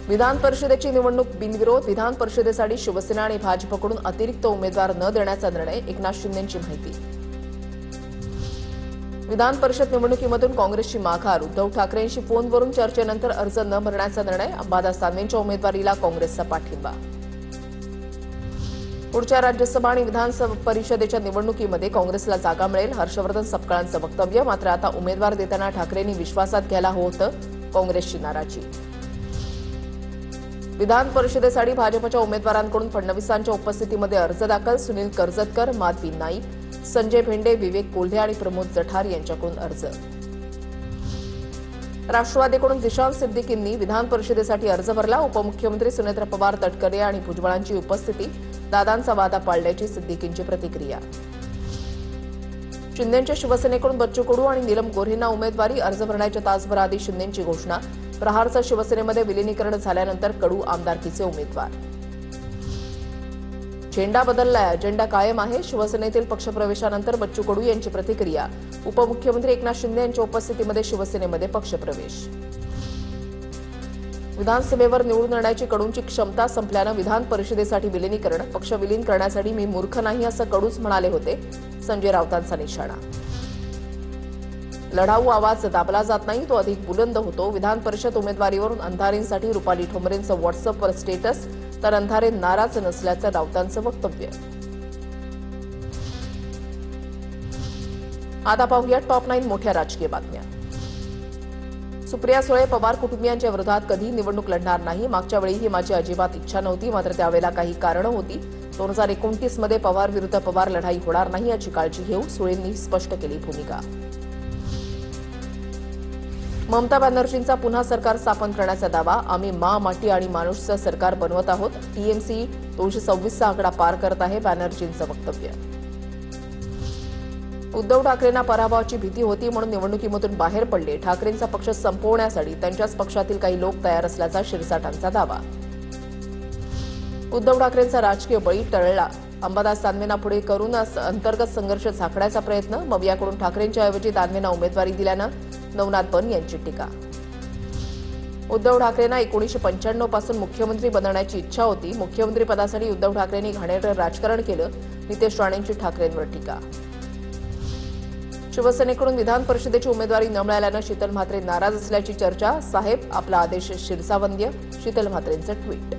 विधान परिषदेची निवडणूक बिनविरोध. विधान परिषदेसाठी शिवसेना आणि भाजपकडून अतिरिक्त उमेदवार न देण्याचा निर्णय. एकनाथ शिंदेंची माहिती. विधान परिषद निवडणुकीमधून काँग्रेसची माघार. उद्धव ठाकरेंशी फोनवरून चर्चेनंतर अर्ज न भरण्याचा निर्णय. अंबादास दानवेंच्या उमेदवारीला काँग्रेसचा पाठिंबा. पुढच्या राज्यसभा आणि विधान परिषदेच्या निवडणुकीमध्ये काँग्रेसला जागा मिळेल. हर्षवर्धन सपकाळांचं वक्तव्य. मात्र आता उमेदवार देताना ठाकरेंनी विश्वासात घ्यायला हवं होतं. काँग्रेसची नाराजी. विधान परिषदेसाठी भाजपच्या उमेदवारांकडून फडणवीसांच्या उपस्थितीमध्ये अर्ज दाखल. सुनील कर्जतकर, माधवी नाईक, संजय भेंडे, विवेक कोल्हे आणि प्रमोद जठार यांच्याकडून अर्ज. राष्ट्रवादीकडून जिशान सिद्दीकींनी विधान परिषदेसाठी अर्ज भरला. उपमुख्यमंत्री सुनेत्र पवार, तटकरे आणि भुजबळांची उपस्थिती. दादांचा वादा पाळल्याची सिद्दीकींची प्रतिक्रिया. शिंदेंच्या शिवसेनेकडून बच्चू कडू आणि नीलम गोऱ्हेंना उमेदवारी. अर्ज भरण्याच्या तासभराआधी शिंदेंची घोषणा. प्रहारचं शिवसेनेमध्ये विलिनीकरण झाल्यानंतर कडू आमदारकीचे उमेदवार. झेंडा बदललाय, अजेंडा कायम आहे. शिवसेनेतील पक्षप्रवेशानंतर बच्चू कडू यांची प्रतिक्रिया. उपमुख्यमंत्री एकनाथ शिंदे यांच्या उपस्थितीमध्ये शिवसेनेमध्ये पक्षप्रवेश. विधानसभेवर निवडून येण्याची कडूंची क्षमता संपल्यानं विधान परिषदेसाठी विलिनीकरण. पक्ष विलीन करण्यासाठी मी मूर्ख नाही असं कडूच म्हणाले होते. संजय राऊतांचा निशाणा. लढाऊ आवाज दाबला जात नाही, तो अधिक बुलंद होतो. विधान परिषद उमेदवारीवरून अंधारेंसाठी रुपाली ठोंबरेंचं व्हॉट्सअपवर स्टेटस. तर अंधारे नाराज नसल्याचं राऊतांचं वक्तव्य. आता पाहूया टॉप 9 मोठ्या राजकीय बातम्या. सुप्रिया सुळे पवार कुटुंबियांच्या विरोधात कधी निवडणूक लढणार नाही. मागच्या वेळीही माझी अजिबात इच्छा नव्हती, मात्र त्यावेळेला काही कारणं होती. 2029 मध्ये पवार विरुद्ध पवार लढाई होणार नाही याची काळजी घेऊ, सुळेंनी स्पष्ट केली भूमिका. ममता बॅनर्जींचा पुन्हा सरकार स्थापन करण्याचा दावा. आम्ही माटी आणि माणूसचं सरकार बनवत आहोत. टीएमसी 226चा आकडा पार करत आहे. बॅनर्जींचं वक्तव्य. उद्धव ठाकरेंना पराभवाची भीती होती म्हणून निवडणुकीमधून बाहेर पडले. ठाकरेंचा पक्ष संपवण्यासाठी त्यांच्याच पक्षातील काही लोक तयार असल्याचा शिरसाटांचा दावा. उद्धव ठाकरेंचा राजकीय बळी टळला. अंबादास दानवेंना पुढे करून अंतर्गत संघर्ष झाकण्याचा प्रयत्न. मवियाकडून ठाकरेंच्या ऐवजी दानवेंना उमेदवारी दिल्यानं नवनाथ बन यांची टीका. उद्धव ठाकरेंना 1995 पासून मुख्यमंत्री बनण्याची इच्छा होती. मुख्यमंत्री पदासाठी उद्धव ठाकरेंनी घाणेरडं राजकारण केलं. नितेश राणेंची ठाकरेंवर टीका. शिवसेनेकडून विधान परिषदेची उमेदवारी न मिळाल्यानं शीतल म्हात्रे नाराज असल्याची चर्चा. साहेब आपला आदेश शिरसावंद्य. शीतल म्हात्रेंचं ट्विट.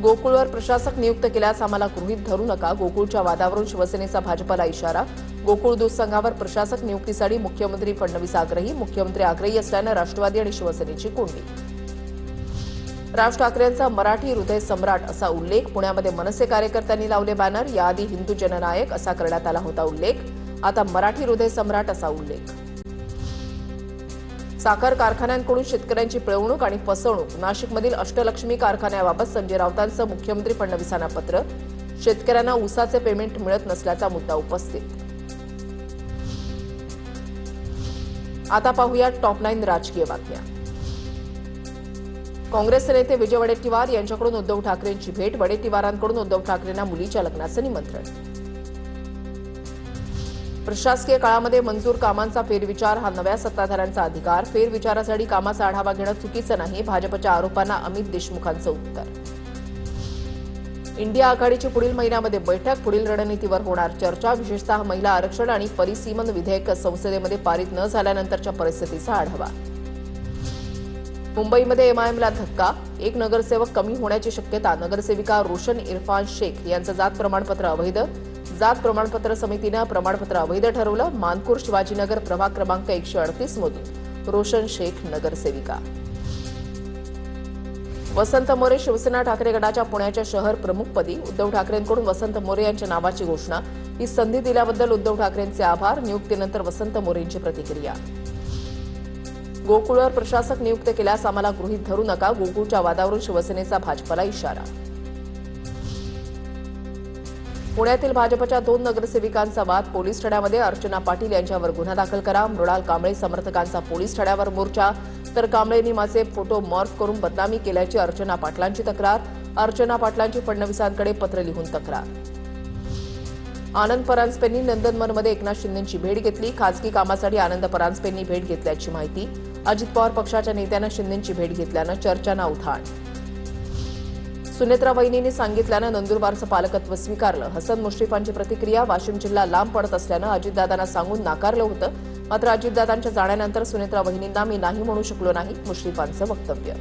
गोकुळवर प्रशासक नियुक्त केल्यास आम्हाला गृहीत धरू नका. गोकुळच्या वादावरून शिवसेनेचा भाजपला इशारा. गोकुळ दूध संघावर प्रशासक नियुक्तीसाठी मुख्यमंत्री फडणवीस आग्रही. मुख्यमंत्री आग्रही असल्यानं राष्ट्रवादी आणि शिवसेनेची कोंडी. राज ठाकरेंचा मराठी हृदय सम्राट असा उल्लेख. पुण्यामध्ये मनसे कार्यकर्त्यांनी लावले बॅनर. याआधी हिंदू जननायक असा करण्यात आला होता उल्लेख. आता मराठी हृदय सम्राट असा उल्लेख. साखर कारखान्यांकडून शेतकऱ्यांची पिळवणूक आणि फसवणूक. नाशिकमधील अष्टलक्ष्मी कारखान्याबाबत संजय राऊतांचं मुख्यमंत्री फडणवीसांना पत्र. शेतकऱ्यांना ऊसाचे पेमेंट मिळत नसल्याचा मुद्दा उपस्थित. आता पाहूया टॉप 9 राजकीय बातम्या. काँग्रेसचे नेते विजय वडेट्टीवार यांच्याकडून उद्धव ठाकरेंची भेट. वडेट्टीवारांकडून उद्धव ठाकरेंना मुलीच्या लग्नाचं निमंत्रण. प्रशासकीय काळामध्ये मंजूर कामांचा फेरविचार हा नव्या सत्ताधाऱ्यांचा अधिकार. फेरविचारासाठी कामाचा आढावा घेणं चुकीचं नाही. भाजपच्या आरोपांना अमित देशमुखांचं उत्तर. इंडिया आघाडीची पुढील महिन्यामध्ये बैठक. पुढील रणनीतीवर होणार चर्चा. विशेषतः महिला आरक्षण आणि परिसीमन विधेयक संसदेमध्ये पारित न झाल्यानंतरच्या परिस्थितीचा आढावा. मुंबईमध्ये एमआयएमला धक्का. एक नगरसेवक कमी होण्याची शक्यता. नगरसेविका रोशन इरफान शेख यांचं जात प्रमाणपत्र अवैध. जात प्रमाणपत्र समितीनं प्रमाणपत्र अवैध ठरवलं. मानपूर शिवाजीनगर प्रभाग क्रमांक 138 मधून रोशन शेख नगरसेविका. वसंत मोरे शिवसेना ठाकरे गटाच्या पुण्याच्या शहर प्रमुखपदी. उद्धव ठाकरेंकडून वसंत मोरे यांच्या नावाची घोषणा. ही संधी दिल्याबद्दल उद्धव ठाकरेंचे आभार. नियुक्तीनंतर वसंत मोरेंची प्रतिक्रिया. गोकुळवर प्रशासक नियुक्त केल्यास आम्हाला गृहीत धरू नका. गोकुळच्या वादावरून शिवसेनेचा भाजपला इशारा. पुण्यातील भाजपच्या 2 नगरसेविकांचा वाद. पोलीस ठाण्यामध्ये अर्चना पाटील यांच्यावर गुन्हा दाखल करा. मृणाल कांबळे समर्थकांचा पोलीस ठाण्यावर मोर्चा. तर कांबळेंनी माझे फोटो मॉर्फ करून बदनामी केल्याची अर्चना पाटलांची तक्रार. अर्चना पाटलांची फडणवीसांकडे पत्र लिहून तक्रार. आनंद परांजपेंनी नंदनवनमध्ये एकनाथ शिंदेंची भेट घेतली. खासगी कामासाठी आनंद परांजपेंनी भेट घेतल्याची माहिती. अजित पवार पक्षाच्या नेत्यानं शिंदेंची भेट घेतल्यानं चर्चांना उधाण. सुनेत्रा वहिनींनी सांगितल्यानं नंदुरबारचं पालकत्व स्वीकारलं. हसन मुश्रीफांची प्रतिक्रिया. वाशिम जिल्हा लांब पडत असल्यानं अजितदादांना सांगून नाकारलं होतं. मात्र अजितदादांच्या जाण्यानंतर सुनेत्रा वहिनींना मी नाही म्हणू शकलो नाही, मुश्रीफांचं वक्तव्य.